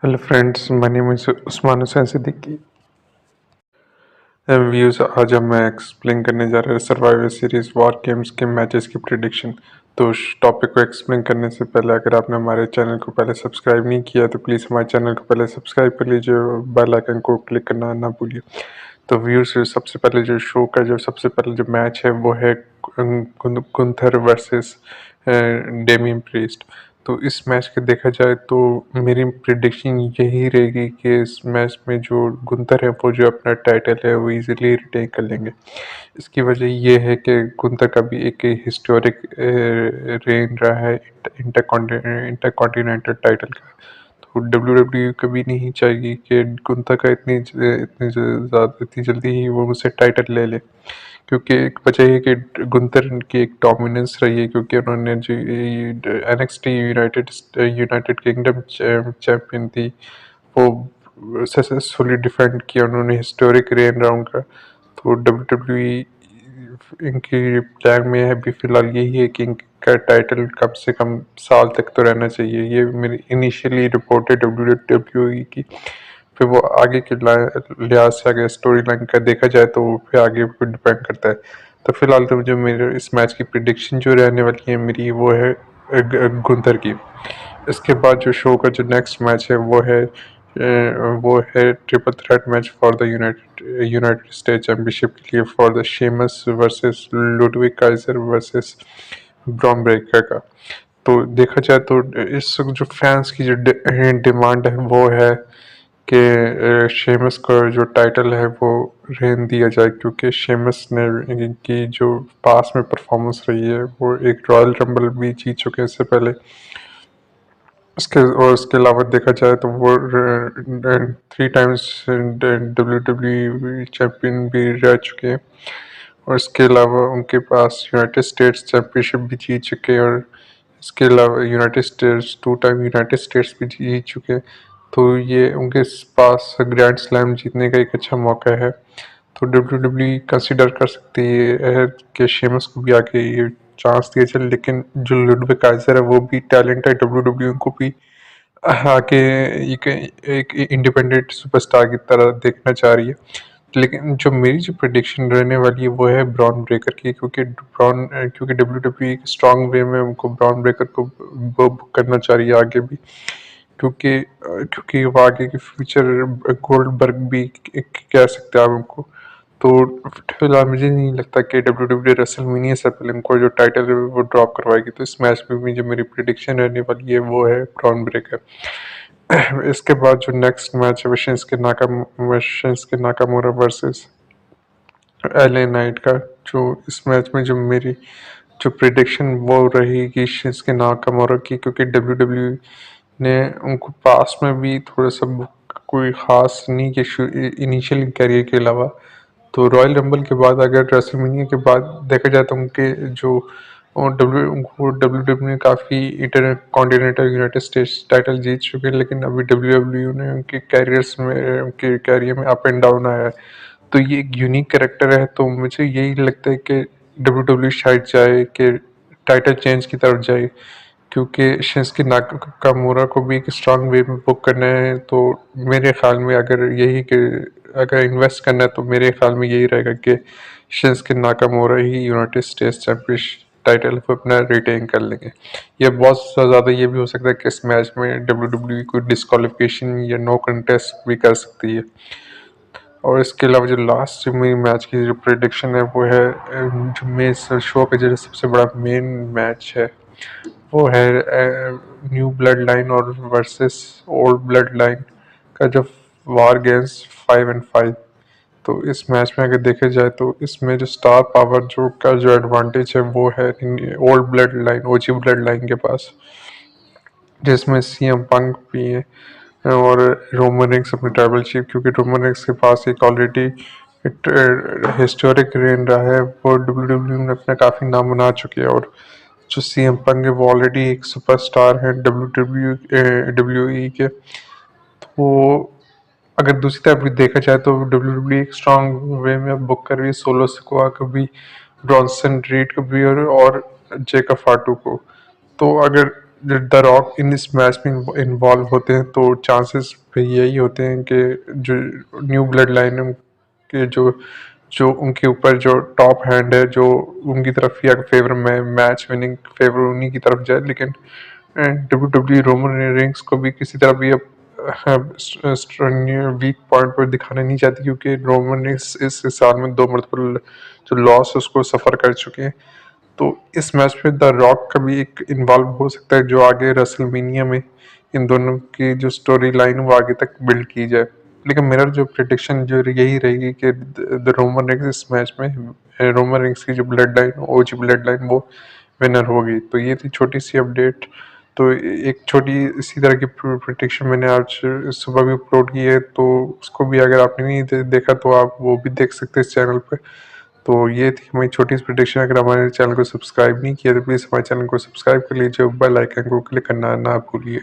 Hello friends, my name is Usman Hussain Siddiqui. Views आज हम explain करने जा रहे हैं सर्वाइवर सीरीज़ वॉर गेम्स के मैचेस की प्रिडिक्शन। तो उस टॉपिक को एक्सप्लेन करने से पहले अगर आपने हमारे चैनल को पहले सब्सक्राइब नहीं किया तो प्लीज़ हमारे चैनल को पहले सब्सक्राइब कर लीजिए और बेल आइकन को क्लिक करना ना भूलिए। तो व्यूज़ सबसे पहले जो शो का जो सबसे पहले जो मैच है वो है गुंथर वर्सेस डेमियन प्रीस्ट। तो इस मैच के देखा जाए तो मेरी प्रिडिक्शन यही रहेगी कि इस मैच में जो गुंथर है वो जो अपना टाइटल है वो इजीली रिटेन कर लेंगे। इसकी वजह ये है कि गुंथर का भी एक हिस्टोरिक रेन रहा है इंटरकॉन्टिनेंटल टाइटल का। तो डब्ल्यू कभी नहीं चाहेगी कि गुंथर का इतनी जल्दी ही वो मुझसे टाइटल ले ले, क्योंकि एक वजह है कि गुंथर की एक डोमिनेंस रही है, क्योंकि उन्होंने जो NXT United United kingdom champion थी वो सक्सेसफुली डिफेंड किया उन्होंने हिस्टोरिक रेन राउंड का। तो डब्ल्यू इनकी प्लान में है अभी फ़िलहाल यही है कि इनका टाइटल कम से कम साल तक तो रहना चाहिए। ये मेरी इनिशियली रिपोर्ट है डब्ल्यू की। फिर वो आगे के लिहाज से अगर स्टोरी लाइन का देखा जाए तो वो फिर आगे पे डिपेंड करता है। तो फिलहाल तो जो मेरे इस मैच की प्रिडिक्शन जो रहने वाली है मेरी वो है गुंथर की। इसके बाद जो शो का जो नेक्स्ट मैच है वो है triple threat match for the United states championship के लिए for the Sheamus versus Ludwig Kaizer versus Bron Breakker का। तो देखा जाए तो इस वक्त जो फैंस की जो डिमांड है वो है कि शेमस का जो टाइटल है वो रहने दिया जाए, क्योंकि शेमस ने की जो पास में परफॉर्मेंस रही है वो एक रॉयल रंबल भी जीत चुके हैं इससे पहले। उसके अलावा देखा जाए तो वो 3 टाइम्स डब्ल्यू चैंपियन भी रह चुके हैं, और इसके अलावा उनके पास यूनाइटेड स्टेट्स चैंपियनशिप भी जीत चुके हैं, और इसके अलावा United states 2 time United states भी जीत चुके हैं। तो ये उनके पास ग्रैंड स्लैम जीतने का एक अच्छा मौका है। तो डब्ल्यू कंसिडर कर सकती है कि शेमस को भी आके ये चांस दिया जाए, लेकिन जो लुडविग काइजर है वो भी टैलेंट है, डब्ल्यू को भी आके एक इंडिपेंडेंट सुपरस्टार की तरह देखना चाह रही है। लेकिन जो मेरी जो प्रिडिक्शन रहने वाली है वो है ब्रॉन ब्रेकर की, क्योंकि डब्ल्यू एक स्ट्रॉन्ग वे में उनको ब्रॉन ब्रेकर को बुक करना चाह रही है आगे भी, क्योंकि वो आगे के फ्यूचर गोल्डबर्ग भी कह सकते हैं आप उनको। तो फिलहाल मुझे नहीं लगता कि डब्ल्यू रेसलमेनिया से पहले उनको जो टाइटल है वो ड्रॉप करवाएगी। तो इस मैच में भी जो मेरी प्रिडिक्शन रहने वाली है वो है ब्रॉन ब्रेकर। इसके बाद जो नेक्स्ट मैच है Shinsuke Nakamura versus LA night का। जो इस मैच में जो मेरी जो प्रिडिक्शन वो रहेगी शिंस्के नाकामोरा की, क्योंकि डब्ल्यू ने उनको पास में भी थोड़ा सा कोई ख़ास नहीं कि इनिशियल करियर के अलावा। तो रॉयल रंबल के बाद अगर रेसलमेनिया के बाद देखा जाए तो उनके जो डब्ल्यू ने काफ़ी intercontinental United States title जीत चुके हैं, लेकिन अभी डब्ल्यू ने उनके कैरियर में अप एंड डाउन आया है। तो ये एक यूनिक कैरेक्टर है, तो मुझे यही लगता है कि डब्ल्यू शायद चाहे कि टाइटल चेंज की तरफ जाए, क्योंकि शिंस्के नाकामोरा को भी एक स्ट्रांग वे में बुक करना है। तो मेरे ख्याल में अगर इन्वेस्ट करना है तो मेरे ख्याल में यही रहेगा कि शिंस्के नाकामोरा ही यूनाइटेड स्टेट्स चैंपियन टाइटल को अपना रिटेन कर लेंगे। ये बहुत ज़्यादा ये भी हो सकता है कि इस मैच में डब्ल्यू कोई डिस्क्वालिफिकेशन या नो कंटेस्ट भी कर सकती है। और इसके अलावा जो लास्ट मेरी मैच की जो प्रिडिक्शन है वो है जो मेरे शो का जो सबसे बड़ा मेन मैच है वो है न्यू ब्लड लाइन और वर्सेस ओल्ड ब्लड लाइन का जो वार गेम्स 5-5। तो इस मैच में अगर देखे जाए तो इसमें जो स्टार पावर जो एडवांटेज है वो है ओल्ड ब्लड लाइन ओजी ब्लड लाइन के पास, जिसमें सीएम पंक भी है और रोमन रिंग्स अपने ट्राइबल चीफ, क्योंकि रोमन रिंग्स के पास एक ऑलरेडी हिस्टोरिक रेन रहा है, वो डब्ल्यू में अपना काफ़ी नाम बना चुके हैं। और जो सीएम पंक है वो ऑलरेडी एक सुपरस्टार है डब्ल्यू के। तो अगर दूसरी तरफ भी देखा जाए तो डब्ल्यू एक स्ट्रॉन्ग वे में बुक कर रही है सोलो सिकोआ को भी, ब्रॉन्सन रीड को भी और जेकब फाटू को। तो अगर द रॉक इन इस मैच में इन्वॉल्व होते हैं तो चांसेस पे यही होते हैं कि जो न्यू ब्लड लाइन के जो जो उनके ऊपर जो टॉप हैंड है जो उनकी तरफ या फेवर में मैच विनिंग फेवर उन्हीं की तरफ जाए। लेकिन डब्ल्यू डब्ल्यू रोमन रेंस को भी किसी तरह भी अब वीक पॉइंट पर दिखाना नहीं चाहती क्योंकि रोमन रेंस इस साल में 2 मरतबा जो लॉस उसको सफ़र कर चुके हैं। तो इस मैच में द रॉक का भी एक इन्वॉल्व हो सकता है जो आगे रेसलमेनिया में इन दोनों की जो स्टोरी लाइन वो आगे तक बिल्ड की जाए। लेकिन मेरा जो प्रिडिक्शन जो यही रहेगी कि द रोमन रेंस इस मैच में रोमन रेंस की जो ब्लड लाइन ओजी ब्लड लाइन वो विनर होगी। तो ये थी छोटी सी अपडेट। तो एक छोटी इसी तरह की प्रिडिक्शन मैंने आज सुबह भी अपलोड की है तो उसको भी अगर आपने नहीं देखा तो आप वो भी देख सकते हैं इस चैनल पे। तो ये थी हमारी छोटी सी प्रिडिक्शन। अगर हमारे चैनल को सब्सक्राइब नहीं किया तो प्लीज़ हमारे चैनल को सब्सक्राइब कर लीजिए, बेल आइकन को क्लिक करना ना भूलिए।